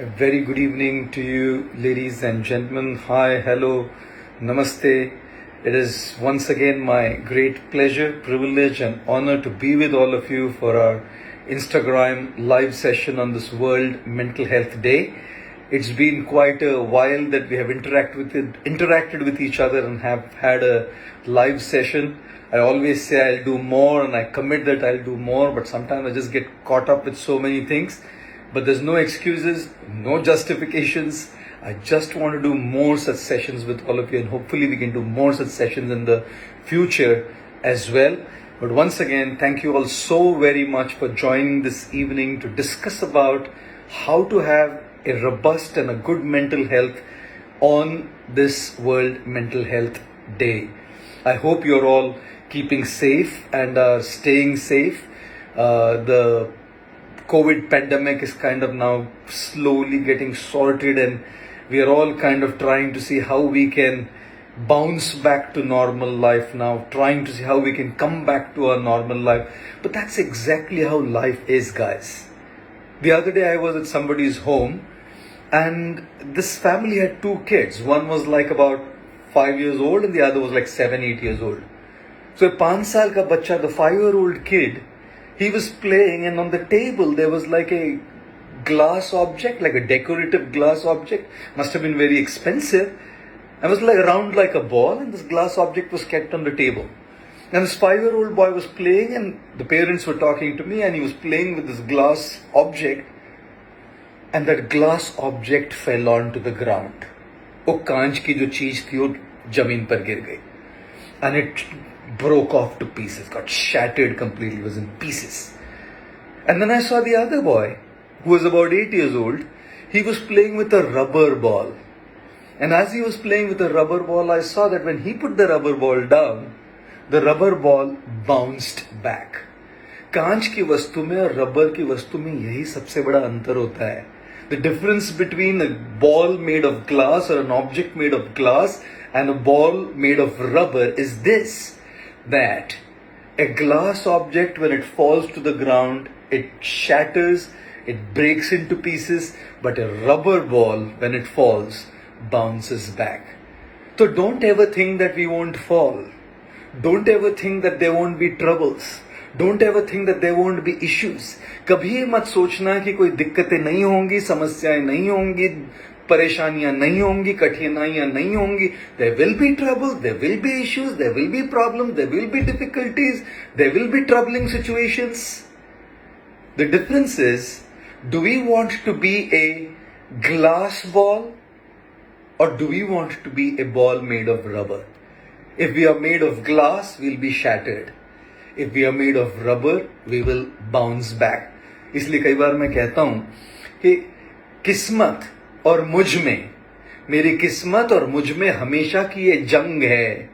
A very good evening to you, ladies and gentlemen. Hi, hello, namaste. It is once again my great pleasure, privilege, and honor to be with all of you for our Instagram live session on this World Mental Health Day. It's been quite a while that we have interacted with each other and have had a live session. I always say I'll do more and I commit that I'll do more, but sometimes I just get caught up with so many things. But there's no excuses, no justifications. I just want to do more such sessions with all of you, and hopefully we can do more such sessions in the future as well. But once again, thank you all so very much for joining this evening to discuss about how to have a robust and a good mental health on this World Mental Health Day. I hope you're all keeping safe and are staying safe. The COVID pandemic is kind of now slowly getting sorted, and we are all kind of trying to see how we can bounce back to normal life now, trying to see how we can come back to our normal life. But that's exactly how life is, guys. The other day I was at somebody's home, and this family had two kids. One was like about 5 years old and the other was like 7-8 years old. So a 5 saal ka bacha, the 5-year-old kid, he was playing, and on the table there was like a glass object, like a decorative glass object. Must have been very expensive. It was like round like a ball, and this glass object was kept on the table. And this 5-year-old boy was playing, and the parents were talking to me, and he was playing with this glass object, and that glass object fell onto the ground. वो कांच की जो चीज थी वो जमीन पर गिर गई, and it broke off to pieces, got shattered completely, was in pieces. And then I saw the other boy, who was about 8 years old. He was playing with a rubber ball. And as he was playing with a rubber ball, I saw that when he put the rubber ball down, the rubber ball bounced back. कांच की वस्तु में और rubber की वस्तु में यही सबसे बड़ा अंतर होता है. The difference between a ball made of glass or an object made of glass and a ball made of rubber is this, that a glass object, when it falls to the ground, it shatters, it breaks into pieces, but a rubber ball, when it falls, bounces back. So don't ever think that we won't fall. Don't ever think that there won't be troubles. Don't ever think that there won't be issues. कभी मत सोचना कि कोई दिक्कतें नहीं होंगी, समस्याएं नहीं होंगी, परेशानियां नहीं होंगी, कठिनाइयां नहीं होंगी. There will be trouble, there will be issues, there will be problems, there will be difficulties, there will be troubling situations. The difference is, do we want to be a glass ball or do we want to be a ball made of rubber? If we are made of glass, we'll be shattered. If we are made of rubber, we will bounce back. इसलिए कई बार मैं कहता हूं कि किस्मत और मुझ में, मेरी किस्मत और मुझ में हमेशा की ये जंग है.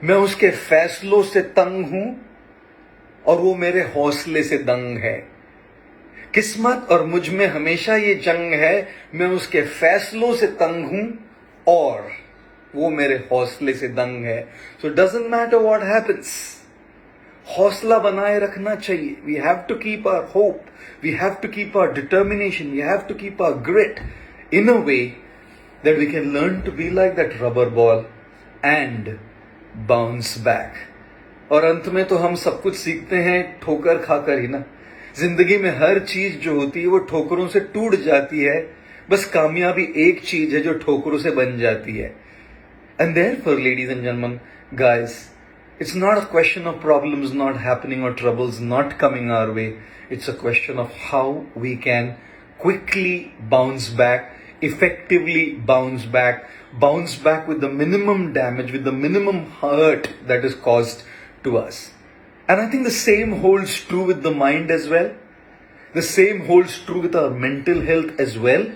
मैं उसके फैसलों से तंग हूं और वो मेरे हौसले से दंग है. किस्मत और मुझ में हमेशा ये जंग है. मैं उसके फैसलों से तंग हूं और वो मेरे हौसले से दंग है. So it doesn't matter what happens. हौसला बनाए रखना चाहिए. We have to keep our hope. We have to keep our determination. We have to keep our grit in a way that we can learn to be like that rubber ball and bounce back. और अंत में तो हम सब कुछ सीखते हैं ठोकर खाकर ही ना. जिंदगी में हर चीज जो होती है वो ठोकरों से टूट जाती है. बस कामयाबी एक चीज है जो ठोकरों से बन जाती है. And therefore, ladies and gentlemen, guys, it's not a question of problems not happening or troubles not coming our way. It's a question of how we can quickly bounce back, effectively bounce back with the minimum damage, with the minimum hurt that is caused to us. And I think the same holds true with the mind as well. The same holds true with our mental health as well.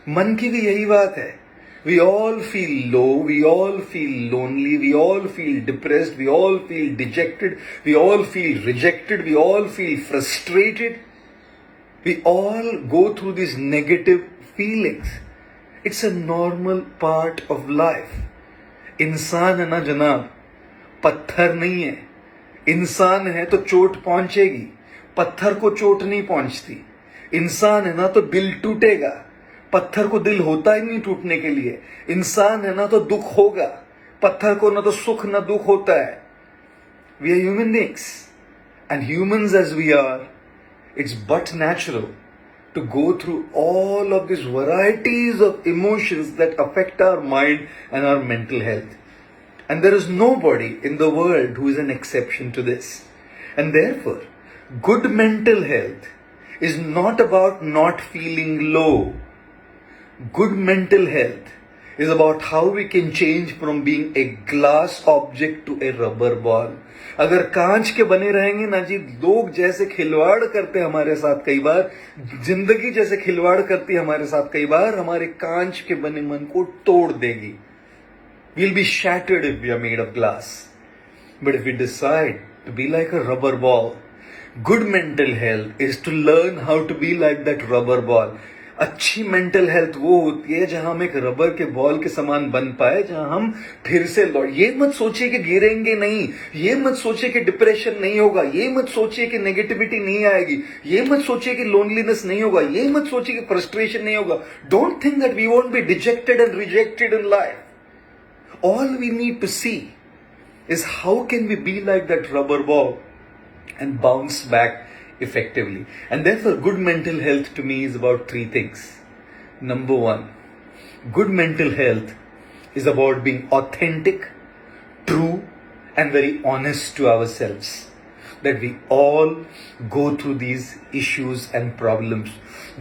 मन की भी यही बात है. We all feel low, we all feel lonely, we all feel depressed, we all feel dejected, we all feel rejected, we all feel frustrated. We all go through these negative feelings. It's a normal part of life. इंसान है ना जनाब, पत्थर नहीं है. इंसान है तो चोट पहुंचेगी, पत्थर को चोट नहीं पहुंचती. इंसान है ना तो दिल टूटेगा, पत्थर को दिल होता ही नहीं टूटने के लिए। इंसान है ना तो दुख होगा, पत्थर को ना तो सुख ना दुख होता है। We are human beings, and humans as we are, it's but natural to go through all of these varieties of emotions that affect our mind and our mental health. And there is nobody in the world who is an exception to this. And therefore, good mental health is not about not feeling low. Good mental health is about how we can change from being a glass object to a rubber ball. अगर कांच के बने रहेंगे ना जी, लोग जैसे खिलवाड़ करते हैं हमारे साथ कई बार, जिंदगी जैसे खिलवाड़ करती है हमारे साथ कई बार, हमारे कांच के बने मन को तोड़ देगी. We'll be shattered if we are made of glass. But if we decide to be like a rubber ball, good mental health is to learn how to be like that rubber ball. अच्छी mental health वो होती है जहां हम एक rubber के ball के समान बन पाए, जहां हम फिर से लौट. ये मत सोचिए कि गिरेंगे नहीं, ये मत सोचिए कि डिप्रेशन नहीं होगा, ये मत सोचिए कि नेगेटिविटी नहीं आएगी, ये मत सोचिए कि लोनलीनेस नहीं होगा, ये मत सोचिए कि फ्रस्ट्रेशन नहीं होगा. Don't think that we won't be dejected and rejected in life. All we need to see is how can we be like that rubber ball and bounce back effectively. And therefore, good mental health to me is about three things. Number one, good mental health is about being authentic, true, and very honest to ourselves. That we all go through these issues and problems.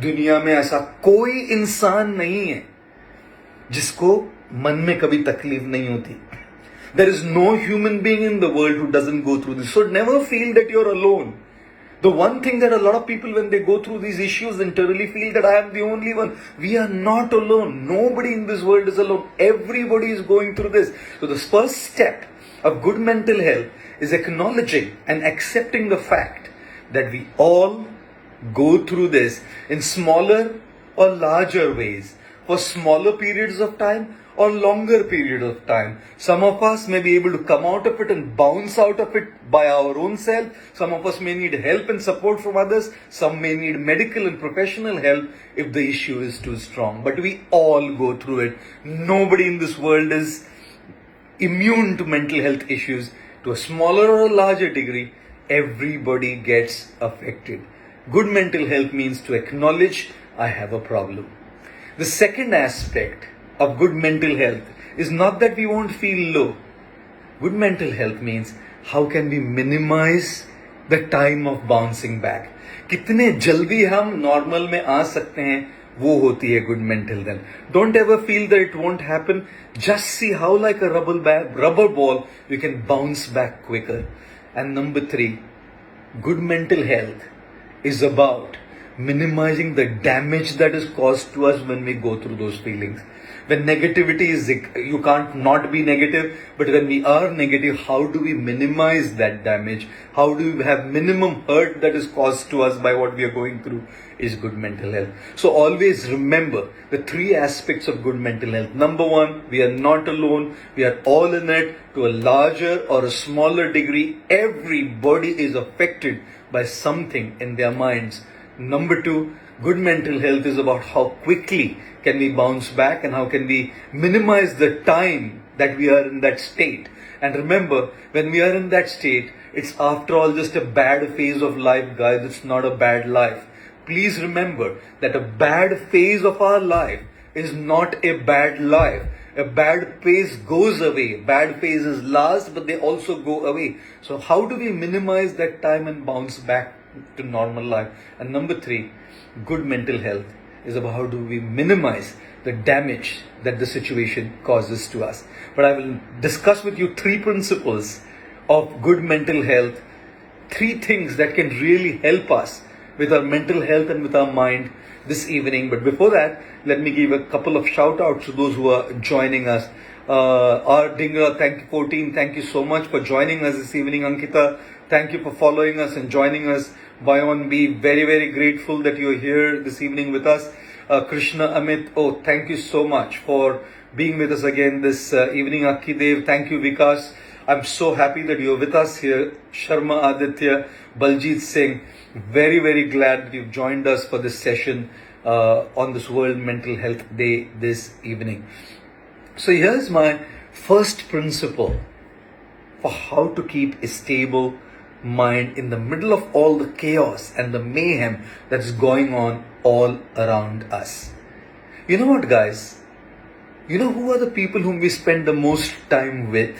दुनिया में ऐसा कोई इंसान नहीं है जिसको मन में कभी तकलीफ नहीं होती. There is no human being in the world who doesn't go through this. So never feel that you're alone. The one thing that a lot of people, when they go through these issues, internally feel that I am the only one. We are not alone. Nobody in this world is alone. Everybody is going through this. So the first step of good mental health is acknowledging and accepting the fact that we all go through this in smaller or larger ways, for smaller periods of time or longer period of time. Some of us may be able to come out of it and bounce out of it by our own self. Some of us may need help and support from others. Some may need medical and professional help if the issue is too strong. But we all go through it. Nobody in this world is immune to mental health issues. To a smaller or a larger degree, everybody gets affected. Good mental health means to acknowledge I have a problem. The second aspect of good mental health is not that we won't feel low. Good mental health means how can we minimize the time of bouncing back. कितने जल्दी हम normal में आ सकते हैं, वो होती है good mental health. Don't ever feel that it won't happen. Just see how like a rubber ball you can bounce back quicker. And number three, good mental health is about minimizing the damage that is caused to us when we go through those feelings. When negativity is, you can't not be negative, but when we are negative, how do we minimize that damage? How do we have minimum hurt that is caused to us by what we are going through is good mental health. So always remember the three aspects of good mental health. Number one, we are not alone. We are all in it to a larger or a smaller degree. Everybody is affected by something in their minds. Number two, good mental health is about how quickly can we bounce back and how can we minimize the time that we are in that state. And remember, when we are in that state, it's after all just a bad phase of life, guys. It's not a bad life. Please remember that a bad phase of our life is not a bad life. A bad phase goes away. Bad phases last, but they also go away. So how do we minimize that time and bounce back to normal life? And number three, good mental health is about how do we minimize the damage that the situation causes to us. But I will discuss with you three principles of good mental health, three things that can really help us with our mental health and with our mind this evening. But before that, let me give a couple of shout outs to those who are joining us. R. Dingra, thank you 14. Thank you so much for joining us this evening. Ankita, thank you for following us and joining us. Bayon B, very, very grateful that you're here this evening with us. Krishna Amit, oh, thank you so much for being with us again this evening. Akidev, thank you Vikas. I'm so happy that you're with us here. Sharma Aditya, Baljit Singh, very, very glad that you've joined us for this session on this World Mental Health Day this evening. So here's my first principle for how to keep a stable mind in the middle of all the chaos and the mayhem that's going on all around us. You know what, guys? You know who are the people whom we spend the most time with?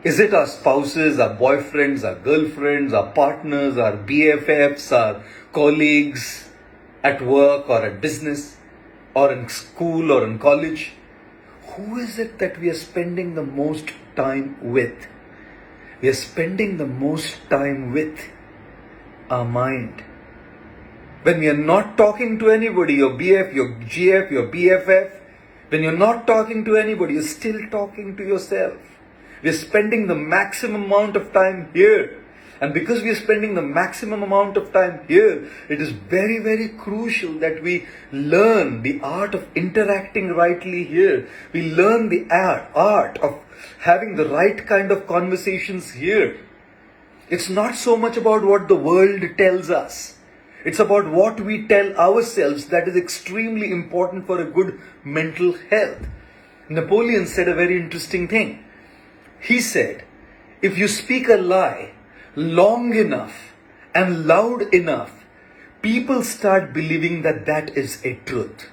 Is it our spouses, our boyfriends, our girlfriends, our partners, our BFFs, our colleagues at work or at business or in school or in college? Who is it that we are spending the most time with? We are spending the most time with our mind. When we are not talking to anybody, your BF, your GF, your BFF, when you're not talking to anybody, you're still talking to yourself. We're spending the maximum amount of time here. And because we are spending the maximum amount of time here, it is very, very crucial that we learn the art of interacting rightly here. We learn the art of having the right kind of conversations here. It's not so much about what the world tells us. It's about what we tell ourselves that is extremely important for a good mental health. Napoleon said a very interesting thing. He said, if you speak a lie long enough and loud enough, people start believing that that is a truth.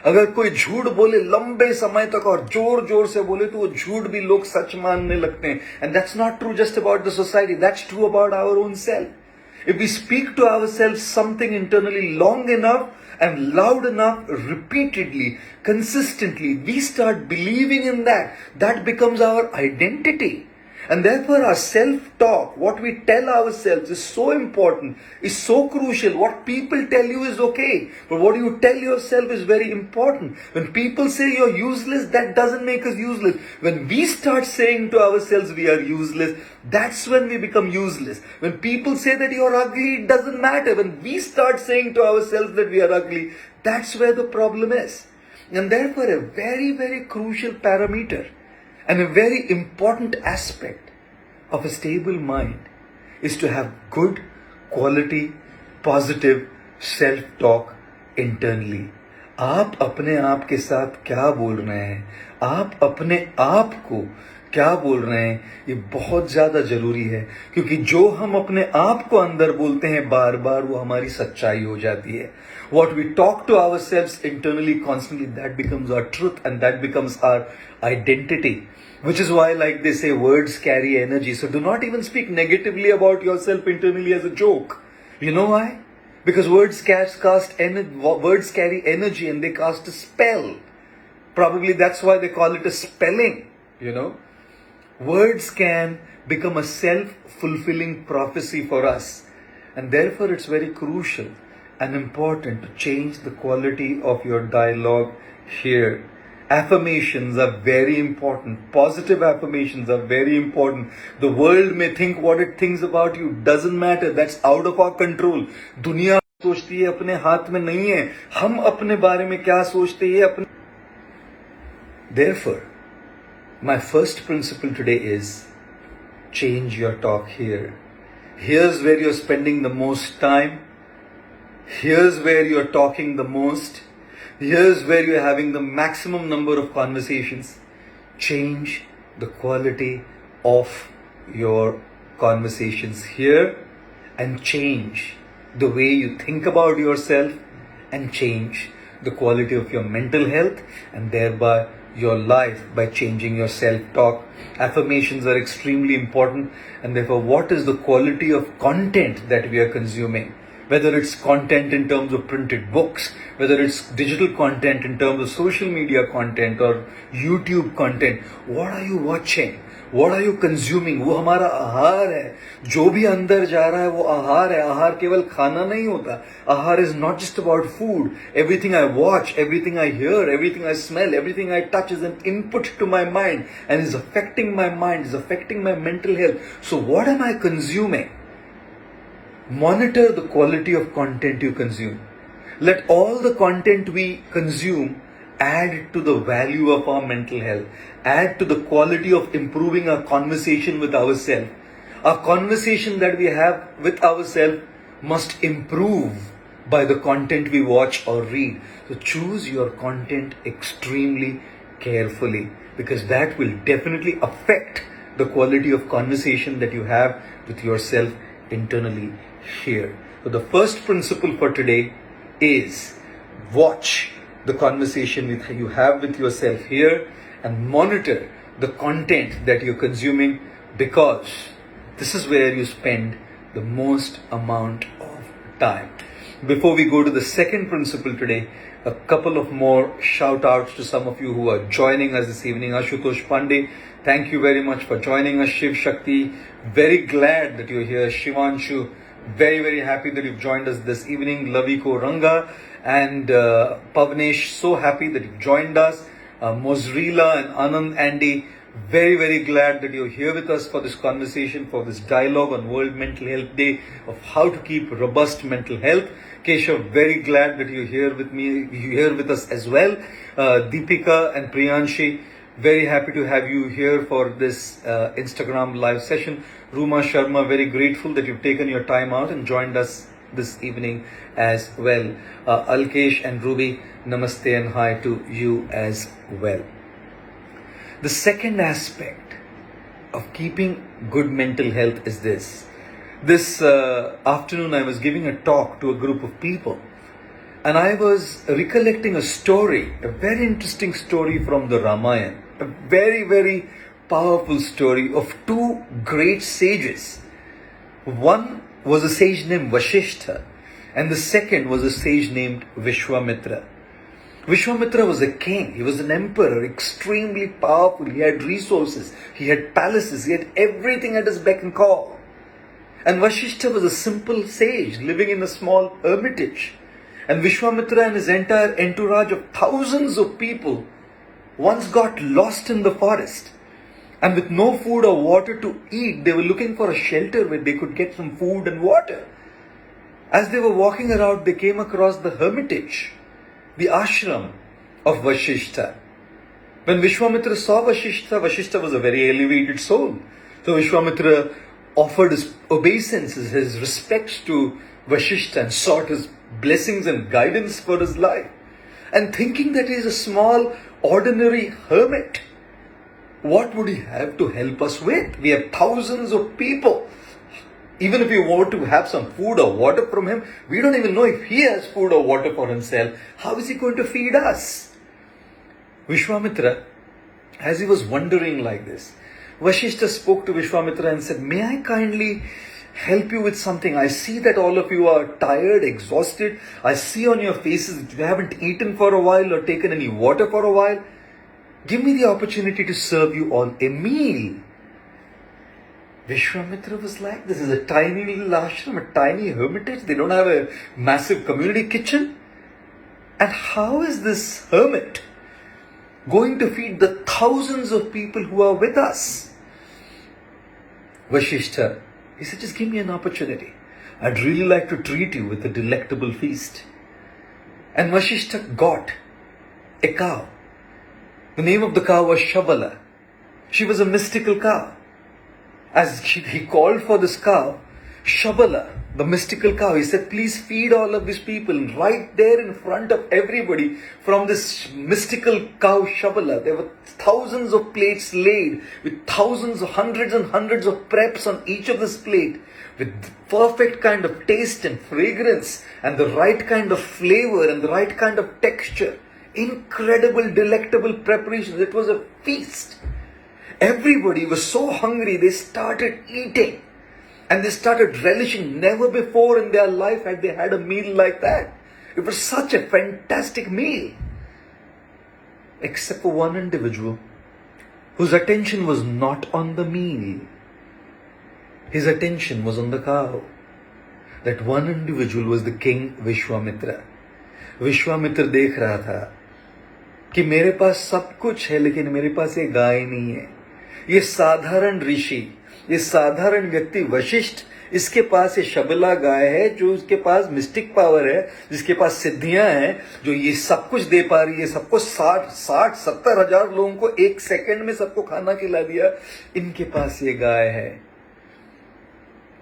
अगर कोई झूठ बोले लंबे समय तक और जोर जोर से बोले तो वो झूठ भी लोग सच मानने लगते हैं. And that's not true just about the society. That's true about our own self. If we speak to ourselves something internally long enough and loud enough, repeatedly, consistently, we start believing in that. That becomes our identity. And therefore our self-talk, what we tell ourselves is so important, is so crucial. What people tell you is okay, but what you tell yourself is very important. When people say you're useless, that doesn't make us useless. When we start saying to ourselves we are useless, that's when we become useless. When people say that you're ugly, it doesn't matter. When we start saying to ourselves that we are ugly, that's where the problem is. And therefore a very, very crucial parameter and a very important aspect of a stable mind is to have good, quality, positive self-talk internally. आप अपने आप के साथ क्या बोल रहे हैं, आप अपने आप को क्या बोल रहे हैं, ये बहुत ज़्यादा ज़रूरी है. क्योंकि जो हम अपने आप को अंदर बोलते हैं बार बार, वो हमारी सच्चाई हो जाती है. What we talk to ourselves internally constantly, that becomes our truth and that becomes our identity. Which is why, like they say, words carry energy. So do not even speak negatively about yourself internally as a joke. You know why? Because words carry energy and they cast a spell. Probably that's why they call it a spelling, you know. Words can become a self-fulfilling prophecy for us. And therefore it's very crucial and important to change the quality of your dialogue here. Affirmations are very important. Positive affirmations are very important. The world may think what it thinks about you. Doesn't matter. That's out of our control. दुनिया सोचती है अपने हाथ में नहीं है. हम अपने बारे में क्या सोचते हैं अपने. Therefore, my first principle today is change your talk here. Here's where you're spending the most time. Here's where you're talking the most. Here's where you're having the maximum number of conversations. Change the quality of your conversations here and change the way you think about yourself and change the quality of your mental health and thereby your life by changing your self-talk. Affirmations are extremely important, and therefore what is the quality of content that we are consuming? Whether it's content in terms of printed books, whether it's digital content in terms of social media content or YouTube content, what are you watching? What are you consuming? वो हमारा आहार है. जो भी अंदर जा रहा है वो आहार है. आहार केवल खाना नहीं होता. आहार is not just about food. Everything I watch, everything I hear, everything I smell, everything I touch is an input to my mind and is affecting my mind, is affecting my mental health. So what am I consuming? Monitor the quality of content you consume. Let all the content we consume add to the value of our mental health, add to the quality of improving our conversation with ourselves. Our conversation that we have with ourselves must improve by the content we watch or read. So choose your content extremely carefully, because that will definitely affect the quality of conversation that you have with yourself internally here. So the first principle for today is watch the conversation you have with yourself here and monitor the content that you're consuming, because this is where you spend the most amount of time. Before we go to the second principle today, a couple of more shout outs to some of you who are joining us this evening. Ashutosh Pandey, thank you very much for joining us. Shiv Shakti, very glad that you're here. Shivanshu, very, very happy that you've joined us this evening. Laviko Ranga and Pavnesh, so happy that you've joined us. Mozrila and Anand Andy, very, very glad that you're here with us for this conversation, for this dialogue on World Mental Health Day of how to keep robust mental health. Keshav, very glad that you're here with me, you're here with us as well. Deepika and Priyanshi, very happy to have you here for this Instagram live session. Ruma Sharma, very grateful that you've taken your time out and joined us this evening as well. Alkesh and Ruby, namaste and hi to you as well. The second aspect of keeping good mental health is this. This afternoon I was giving a talk to a group of people, and I was recollecting a story, a very interesting story from the Ramayana, a very, very powerful story of two great sages. One was a sage named Vashishtha, and the second was a sage named Vishwamitra. Vishwamitra was a king, he was an emperor, extremely powerful, he had resources, he had palaces, he had everything at his beck and call. And Vashishtha was a simple sage living in a small hermitage. And Vishwamitra and his entire entourage of thousands of people once got lost in the forest. And with no food or water to eat, they were looking for a shelter where they could get some food and water. As they were walking around, they came across the hermitage, the ashram of Vashishtha. When Vishwamitra saw Vashishtha, Vashishtha was a very elevated soul. So Vishwamitra offered his obeisances, his respects to Vashishtha and sought his blessings and guidance for his life. And thinking that he is a small, ordinary hermit, what would he have to help us with? We have thousands of people. Even if we want to have some food or water from him, we don't even know if he has food or water for himself. How is he going to feed us? Vishwamitra, as he was wondering like this, Vashishtha spoke to Vishwamitra and said, may I kindly help you with something? I see that all of you are tired, exhausted. I see on your faces that you haven't eaten for a while or taken any water for a while. Give me the opportunity to serve you all a meal. Vishwamitra was like, this is a tiny little ashram, a tiny hermitage. They don't have a massive community kitchen. And how is this hermit going to feed the thousands of people who are with us? Vashishtha, he said, just give me an opportunity. I'd really like to treat you with a delectable feast. And Vashishtha got a cow. The name of the cow was Shabala. She was a mystical cow. As he called for this cow, Shabala, the mystical cow, he said, please feed all of these people. And right there in front of everybody, from this mystical cow Shabala, there were thousands of plates laid with thousands, hundreds and hundreds of preps on each of this plate, with perfect kind of taste and fragrance and the right kind of flavor and the right kind of texture. Incredible, delectable preparations. It was a feast. Everybody was so hungry, they started eating. And they started relishing. Never before in their life had they had a meal like that. It was such a fantastic meal. Except for one individual whose attention was not on the meal. His attention was on the cow. That one individual was the king Vishwamitra. Vishwamitra देख रहा था कि मेरे पास सब कुछ है लेकिन मेरे पास ये गाय नहीं है. ये साधारण ऋषि, ये साधारण व्यक्ति वशिष्ठ इसके पास ये शबला गाय है जो उसके पास मिस्टिक पावर है, जिसके पास सिद्धियां हैं, जो ये सब कुछ दे पा रही है, सबको 60-70 हजार लोगों को 1 सेकंड में सबको खाना खिला दिया, इनके पास ये गाय है.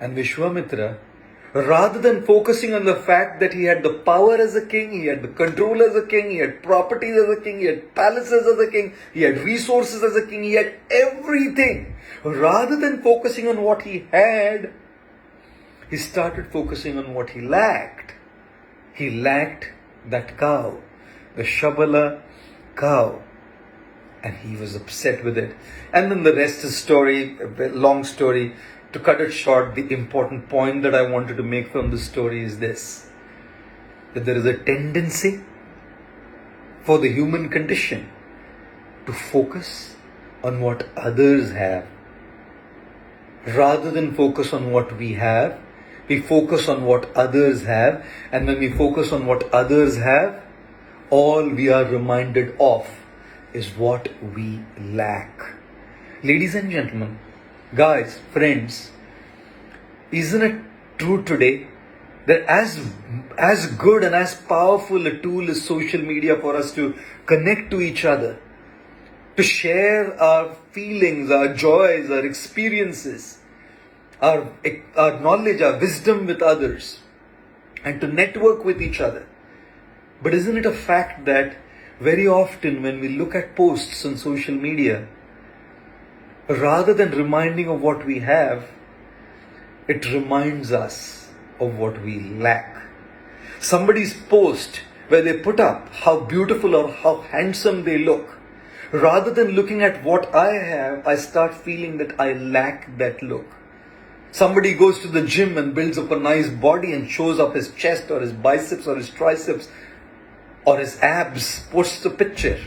And Vishwamitra, rather than focusing on the fact that he had the power as a king, he had the control as a king, he had properties as a king, he had palaces as a king, he had resources as a king, he had everything. Rather than focusing on what he had, he started focusing on what he lacked. He lacked that cow, the Shabala cow. And he was upset with it. And then the rest is story, a long story. To cut it short, the important point that I wanted to make from this story is this: that there is a tendency for the human condition to focus on what others have. Rather than focus on what we have, we focus on what others have. And when we focus on what others have, all we are reminded of is what we lack. Ladies and gentlemen, guys, friends, isn't it true today that as good and as powerful a tool is social media for us to connect to each other, to share our feelings, our joys, our experiences, our knowledge, our wisdom with others, and to network with each other. But isn't it a fact that very often when we look at posts on social media, rather than reminding of what we have, it reminds us of what we lack. Somebody's post where they put up how beautiful or how handsome they look, rather than looking at what I have, I start feeling that I lack that look. Somebody goes to the gym and builds up a nice body and shows up his chest or his biceps or his triceps or his abs, posts a picture.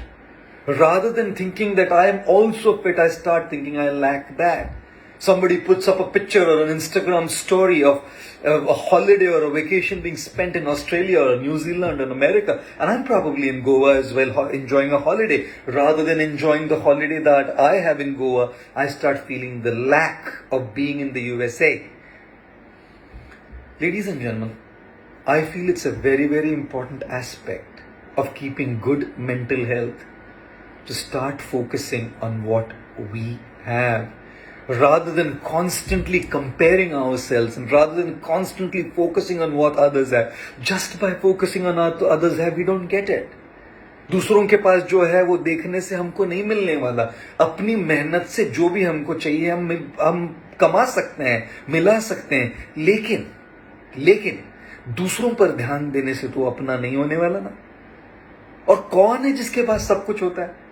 Rather than thinking that I am also fit, I start thinking I lack that. Somebody puts up a picture or an Instagram story of a holiday or a vacation being spent in Australia or New Zealand and America, and I'm probably in Goa as well, enjoying a holiday. Rather than enjoying the holiday that I have in Goa, I start feeling the lack of being in the USA. Ladies and gentlemen, I feel it's a very, very important aspect of keeping good mental health to start focusing on what we have, rather than constantly comparing ourselves and rather than constantly focusing on what others have. Just by focusing on what others have, we don't get it. दूसरों के पास जो है वो देखने से हमको नहीं मिलने वाला. अपनी मेहनत से जो भी हमको चाहिए हम कमा सकते हैं, मिला सकते हैं, लेकिन दूसरों पर ध्यान देने से तो अपना नहीं होने वाला ना. और कौन है जिसके पास सब कुछ होता है?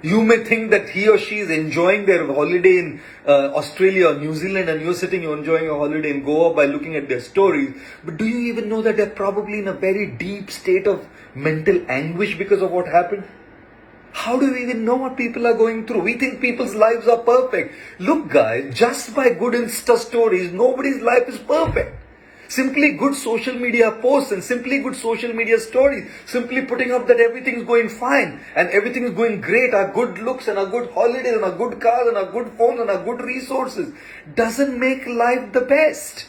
You may think that he or she is enjoying their holiday in Australia or New Zealand, and you're sitting, you're enjoying a holiday in Goa by looking at their stories. But do you even know that they're probably in a very deep state of mental anguish because of what happened? How do we even know what people are going through? We think people's lives are perfect. Look guys, just by good Insta stories, nobody's life is perfect. Simply good social media posts and simply good social media stories, simply putting up that everything's going fine and everything is going great, our good looks and our good holidays and our good cars and our good phones and our good resources, doesn't make life the best.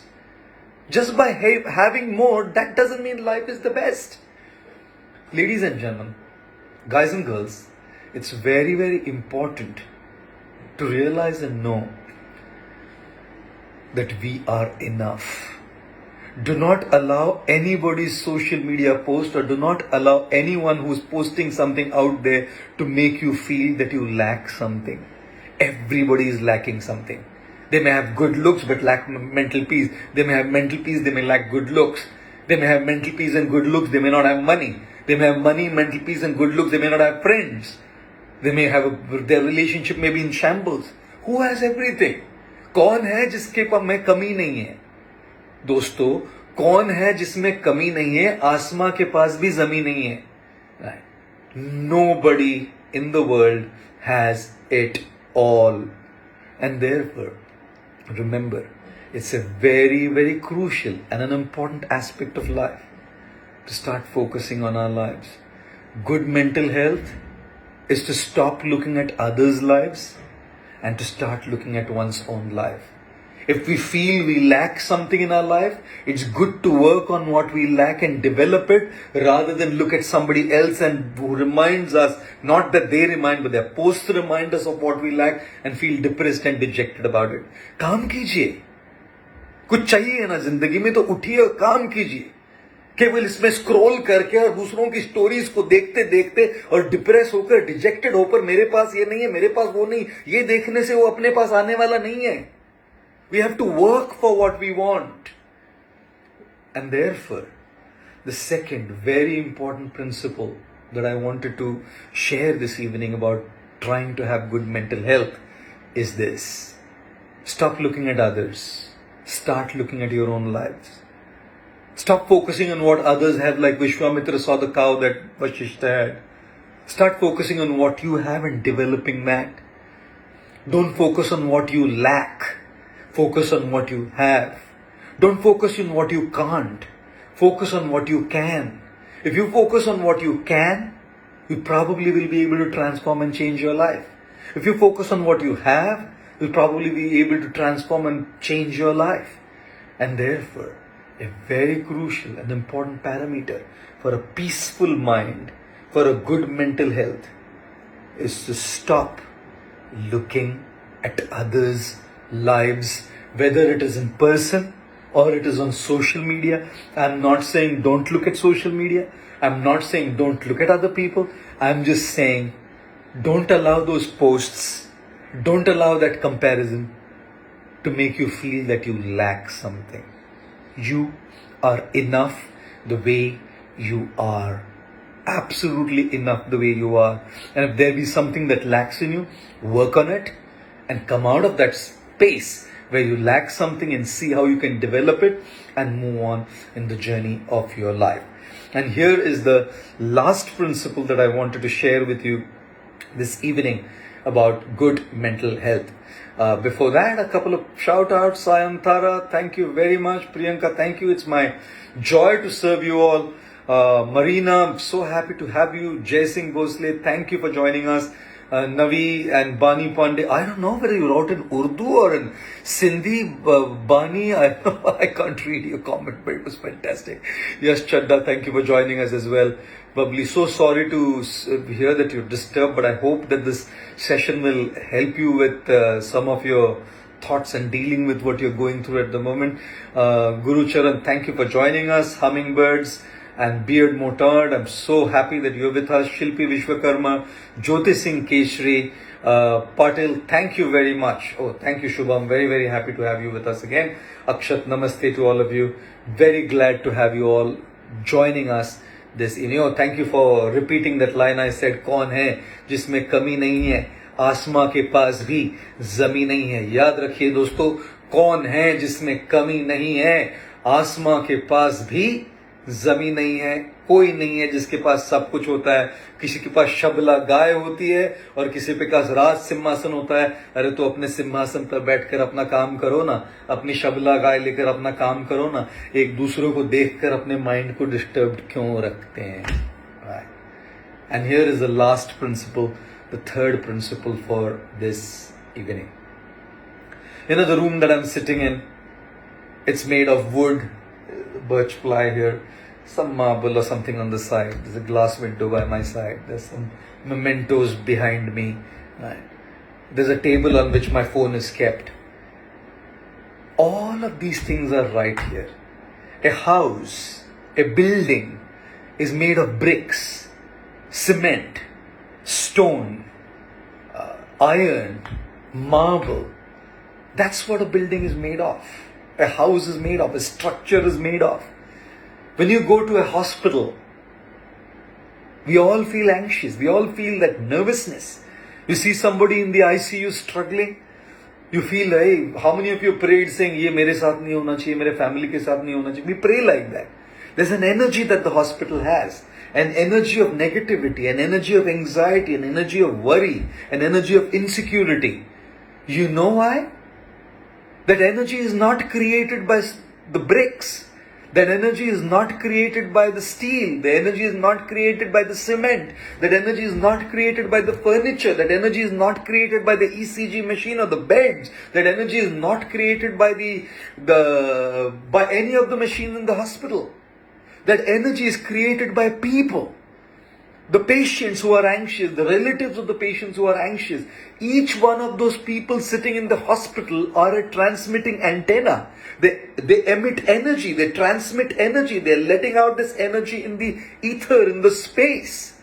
Just by having more, that doesn't mean life is the best. Ladies and gentlemen, guys and girls, it's very, very important to realize and know that we are enough. Do not allow anybody's social media post, or do not allow anyone who's posting something out there to make you feel that you lack something. Everybody is lacking something. They may have good looks but lack mental peace. They may have mental peace, they may lack good looks. They may have mental peace and good looks, they may not have money. They may have money, mental peace and good looks, they may not have friends. They may have their relationship may be in shambles. Who has everything? कौन है जिसके पास में कमी नहीं है? दोस्तों, कौन है जिसमें कमी नहीं है? आसमां के पास भी जमीन नहीं है. Nobody in the world has it all. And therefore, remember, it's a very, very crucial and an important aspect of life to start focusing on our lives. Good mental health is to stop looking at others' lives and to start looking at one's own life. If we feel we lack something in our life, it's good to work on what we lack and develop it rather than look at somebody else and who reminds us, not that they remind, but they're supposed to remind us of what we lack and feel depressed and dejected about it. काम कीजिए, कुछ चाहिए ना जिंदगी में तो उठिए और काम कीजिए. केवल इसमें स्क्रॉल करके और दूसरों की स्टोरीज को देखते देखते और डिप्रेस होकर डिजेक्टेड होकर मेरे पास ये नहीं है, मेरे पास वो नहीं, ये देखने से वो अपने पास आने वाला नहीं है. We have to work for what we want. And therefore, the second very important principle that I wanted to share this evening about trying to have good mental health is this. Stop looking at others. Start looking at your own lives. Stop focusing on what others have, like Vishwamitra saw the cow that Vashishta had. Start focusing on what you have and developing that. Don't focus on what you lack. Focus on what you have. Don't focus on what you can't. Focus on what you can. If you focus on what you can, you probably will be able to transform and change your life. If you focus on what you have, you'll probably be able to transform and change your life. And therefore, a very crucial and important parameter for a peaceful mind, for a good mental health, is to stop looking at others' lives, whether it is in person or it is on social media. I'm not saying don't look at social media. I'm not saying don't look at other people. I'm just saying don't allow those posts, don't allow that comparison to make you feel that you lack something. You are enough the way you are. Absolutely enough the way you are. And if there be something that lacks in you, work on it and come out of that space where you lack something and see how you can develop it and move on in the journey of your life. And here is the last principle that I wanted to share with you this evening about good mental health. Before that, a couple of shout outs. Sayantara, thank you very much. Priyanka, thank you. It's my joy to serve you all. Marina, I'm so happy to have you. Jai Singh Bhosle, thank you for joining us. Navi and Bani Pandey. I don't know whether you wrote in Urdu or in Sindhi. Bani, I can't read your comment, but it was fantastic. Yes, Chadda, thank you for joining us as well. Bubbly, so sorry to hear that you're disturbed, but I hope that this session will help you with some of your thoughts and dealing with what you're going through at the moment. Guru Charan, thank you for joining us. Hummingbirds and Beard Motard, I'm so happy that you're with us. Shilpi Vishwakarma, Jyoti Singh Keshri, Patil, thank you very much. Oh, thank you, Shubham. Very, very happy to have you with us again. Akshat, namaste to all of you. Very glad to have you all joining us this evening. Oh, thank you for repeating that line I said, कौन है जिसमें कमी नहीं है, आसमां के पास भी जमी नहीं है. याद रखिए दोस्तों, कौन है जिसमें कमी नहीं है, आसमां के पास भी जमी नहीं है. कोई नहीं है जिसके पास सब कुछ होता है. किसी के पास शबला गाय होती है और किसी के पास राज सिंहासन होता है. अरे तो अपने सिंहासन पर बैठकर अपना काम करो ना, अपनी शबला गाय लेकर अपना काम करो ना. एक दूसरों को देखकर अपने माइंड को डिस्टर्ब क्यों रखते हैं? And here is the last principle, the third principle for this evening. You know, the room that I'm sitting in, it's made of wood, birch ply here, some marble or something on the side. There's a glass window by my side. There's some mementos behind me. Right. There's a table on which my phone is kept. All of these things are right here. A house, a building is made of bricks, cement, stone, iron, marble. That's what a building is made of. A house is made of. A structure is made of. When you go to a hospital, we all feel anxious. We all feel that nervousness. You see somebody in the ICU struggling. You feel, hey, how many of you prayed saying, ye mere saath nahi hona chahiye, mere family ke saath nahi hona chahiye. We pray like that. There's an energy that the hospital has. An energy of negativity, an energy of anxiety, an energy of worry, an energy of insecurity. You know why? That energy is not created by the bricks. That energy is not created by the steel. The energy is not created by the cement. That energy is not created by the furniture. That energy is not created by the ECG machine or the beds. That energy is not created by by any of the machines in the hospital. That energy is created by people. The patients who are anxious, the relatives of the patients who are anxious, each one of those people sitting in the hospital are a transmitting antenna. They emit energy, they transmit energy, they're letting out this energy in the ether, in the space.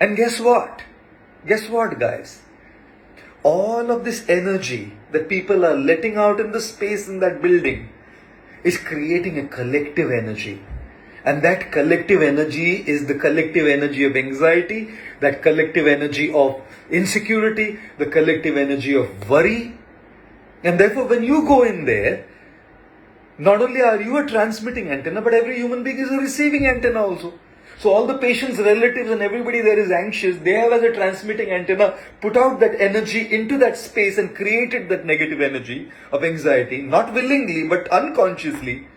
And guess what? Guess what, guys? All of this energy that people are letting out in the space in that building is creating a collective energy. And that collective energy is the collective energy of anxiety, that collective energy of insecurity, the collective energy of worry. And therefore, when you go in there, not only are you a transmitting antenna, but every human being is a receiving antenna also. So all the patients, relatives and everybody there is anxious. They have as a transmitting antenna put out that energy into that space and created that negative energy of anxiety, not willingly but unconsciously.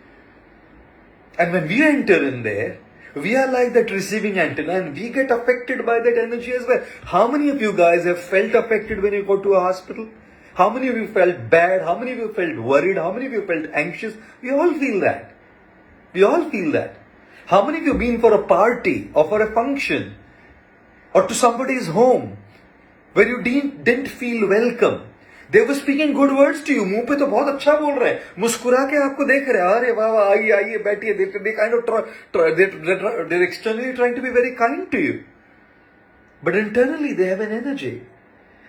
And when we enter in there, we are like that receiving antenna and we get affected by that energy as well. How many of you guys have felt affected when you go to a hospital? How many of you felt bad? How many of you felt worried? How many of you felt anxious? We all feel that. We all feel that. How many of you have been for a party or for a function or to somebody's home where you didn't feel welcome? They were speaking good words to you. मुंह पे तो बहुत अच्छा बोल रहे हैं, मुस्कुरा के आपको देख रहे हैं, अरे वाह वाह, आइए आइए बैठिए. They kind of they're externally trying to be very kind to you, but internally they have an energy,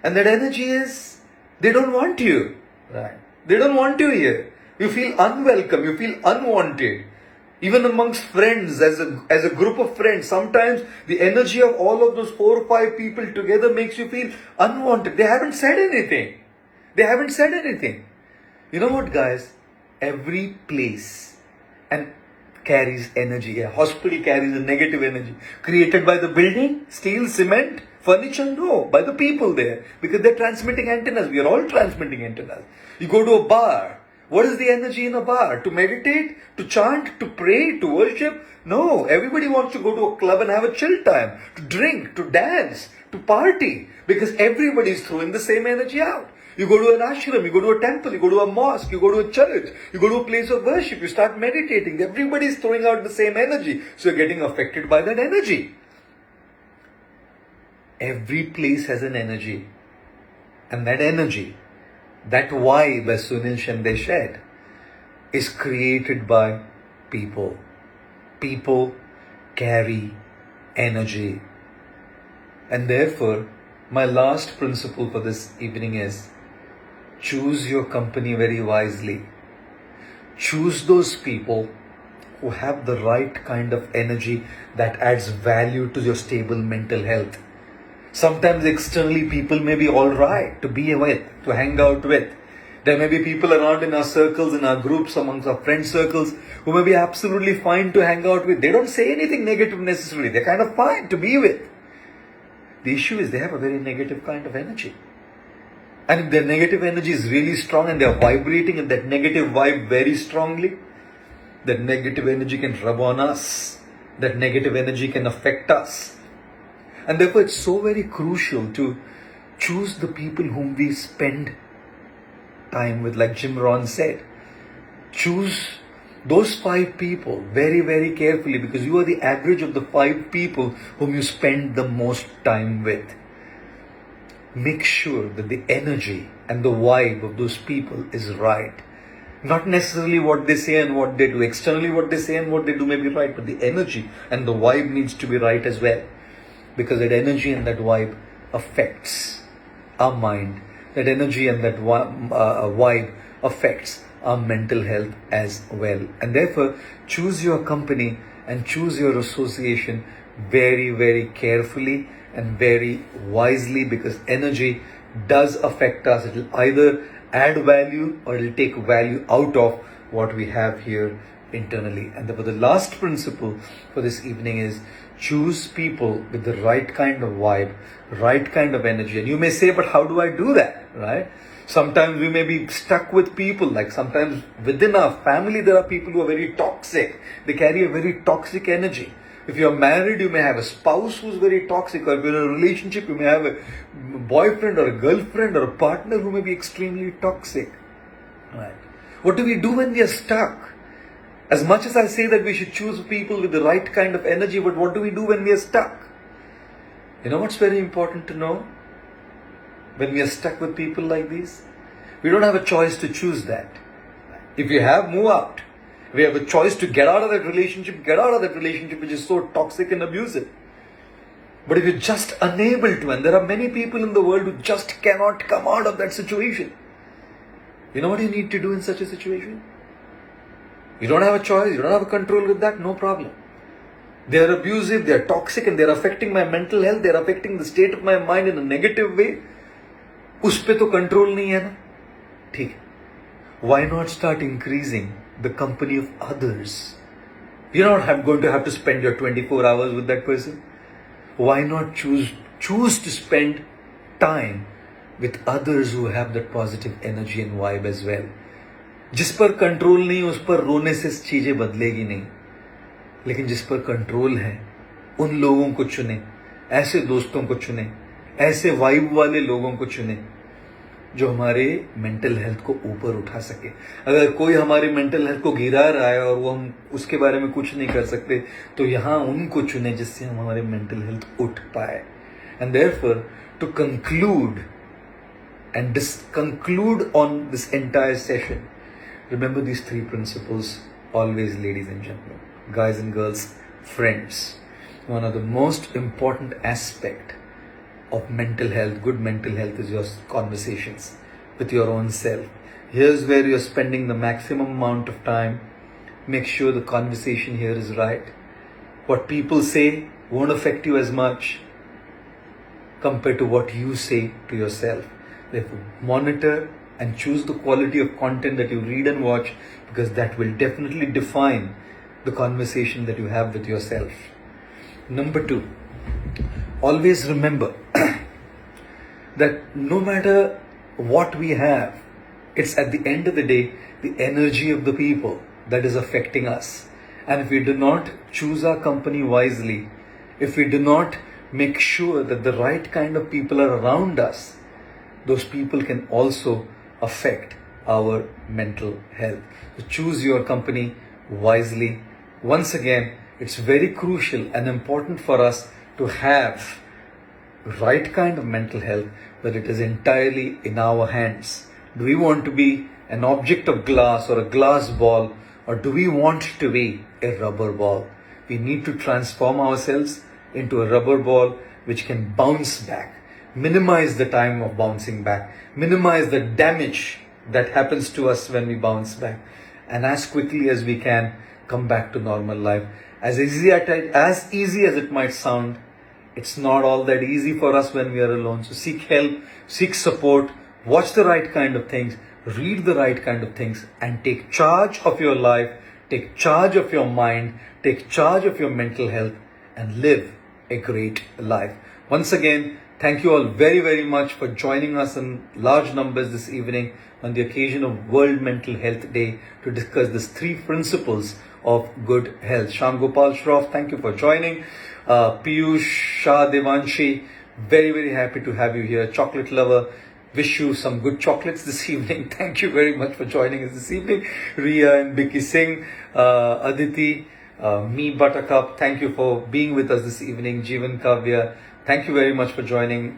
and that energy is they don't want you. Right? They don't want you here. You feel unwelcome. You feel unwanted. Even amongst friends, as a group of friends, sometimes the energy of all of those 4 or 5 people together makes you feel unwanted. They haven't said anything. They haven't said anything. You know what, guys? Every place and carries energy. A hospital carries a negative energy. Created by the building, steel, cement, furniture? No, by the people there. Because they're transmitting antennas. We are all transmitting antennas. You go to a bar. What is the energy in a bar? To meditate? To chant? To pray? To worship? No. Everybody wants to go to a club and have a chill time. To drink? To dance? To party? Because everybody is throwing the same energy out. You go to an ashram, you go to a temple, you go to a mosque, you go to a church, you go to a place of worship, you start meditating. Everybody is throwing out the same energy. So you're getting affected by that energy. Every place has an energy. And that energy, that vibe, as Sunil Shende said, is created by people. People carry energy. And therefore, my last principle for this evening is, choose your company very wisely. Choose those people who have the right kind of energy that adds value to your stable mental health. Sometimes externally people may be alright to be with, to hang out with. There may be people around in our circles, in our groups, amongst our friend circles, who may be absolutely fine to hang out with. They don't say anything negative necessarily. They're kind of fine to be with. The issue is they have a very negative kind of energy. And if their negative energy is really strong and they are vibrating in that negative vibe very strongly, that negative energy can rub on us. That negative energy can affect us. And therefore it's so very crucial to choose the people whom we spend time with. Like Jim Rohn said, choose those 5 people very, very carefully, because you are the average of the 5 people whom you spend the most time with. Make sure that the energy and the vibe of those people is right. Not necessarily what they say and what they do. Externally what they say and what they do may be right, but the energy and the vibe needs to be right as well. Because that energy and that vibe affects our mind. That energy and that vibe affects our mental health as well. And therefore, choose your company and choose your association very, very carefully and very wisely, because energy does affect us. It will either add value or it will take value out of what we have here internally. And therefore, the last principle for this evening is, choose people with the right kind of vibe, right kind of energy. And you may say, but how do I do that, right? Sometimes we may be stuck with people, like sometimes within our family there are people who are very toxic. They carry a very toxic energy. If you are married, you may have a spouse who's very toxic, or if you're in a relationship, you may have a boyfriend or a girlfriend or a partner who may be extremely toxic. Right? What do we do when we are stuck? As much as I say that we should choose people with the right kind of energy, but what do we do when we are stuck? You know what's very important to know? When we are stuck with people like these, we don't have a choice to choose that. If you have, move out. We have a choice to get out of that relationship, which is so toxic and abusive. But if you're just unable to, and there are many people in the world who just cannot come out of that situation, you know what you need to do in such a situation? You don't have a choice, you don't have a control with that, no problem. They are abusive, they are toxic, and they are affecting my mental health, they are affecting the state of my mind in a negative way. उस पे तो control नहीं है ना, ठीक है. Why not start increasing the company of others? You're not going to have to spend your 24 hours with that person. Why not choose to spend time with others who have that positive energy and vibe as well? जिस पर control नहीं, उस पर रोने से चीजें बदलेगी नहीं. लेकिन जिस पर कंट्रोल है, उन लोगों को चुने, ऐसे दोस्तों को चुने, ऐसे वाइब वाले लोगों को चुने जो हमारे मेंटल हेल्थ को ऊपर उठा सके. अगर कोई हमारे मेंटल हेल्थ को गिरा रहा है और वो हम उसके बारे में कुछ नहीं कर सकते, तो यहाँ उनको चुने जिससे हमारे मेंटल हेल्थ उठ पाए. And therefore to conclude and conclude on this entire session, remember these 3 principles always, ladies and gentlemen, guys and girls, friends. One of the most important aspect of mental health, good mental health, is your conversations with your own self. Here's where you're spending the maximum amount of time. Make sure the conversation here is right. What people say won't affect you as much compared to what you say to yourself. Therefore, monitor and choose the quality of content that you read and watch, because that will definitely define the conversation that you have with yourself. Number 2, always remember that no matter what we have, it's at the end of the day the energy of the people that is affecting us. And if we do not choose our company wisely, if we do not make sure that the right kind of people are around us, those people can also affect our mental health. So choose your company wisely. Once again, it's very crucial and important for us to have right kind of mental health, but it is entirely in our hands. Do we want to be an object of glass or a glass ball, or do we want to be a rubber ball? We need to transform ourselves into a rubber ball which can bounce back. Minimize the time of bouncing back. Minimize the damage that happens to us when we bounce back. And as quickly as we can, come back to normal life. As easy as it might sound, it's not all that easy for us when we are alone. So seek help, seek support, watch the right kind of things, read the right kind of things, and take charge of your life, take charge of your mind, take charge of your mental health, and live a great life. Once again, thank you all very, very much for joining us in large numbers this evening on the occasion of World Mental Health Day to discuss these 3 principles of good health. Gaur Gopal, thank you for joining. Piyush, Shah, Devanshi, very, very happy to have you here. Chocolate lover, wish you some good chocolates this evening. Thank you very much for joining us this evening. Ria and Vicky Singh, Aditi, me Buttercup, thank you for being with us this evening. Jeevan Kavya, thank you very much for joining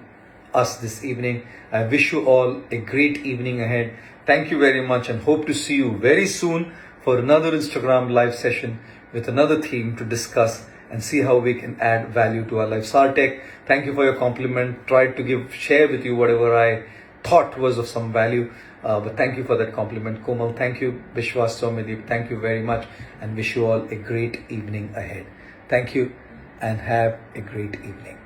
us this evening. I wish you all a great evening ahead. Thank you very much, and hope to see you very soon for another Instagram live session with another theme to discuss and see how we can add value to our life. Sartek, thank you for your compliment. Tried to share with you whatever I thought was of some value. But thank you for that compliment. Komal, thank you. Vishwas Somadeep, thank you very much, and wish you all a great evening ahead. Thank you and have a great evening.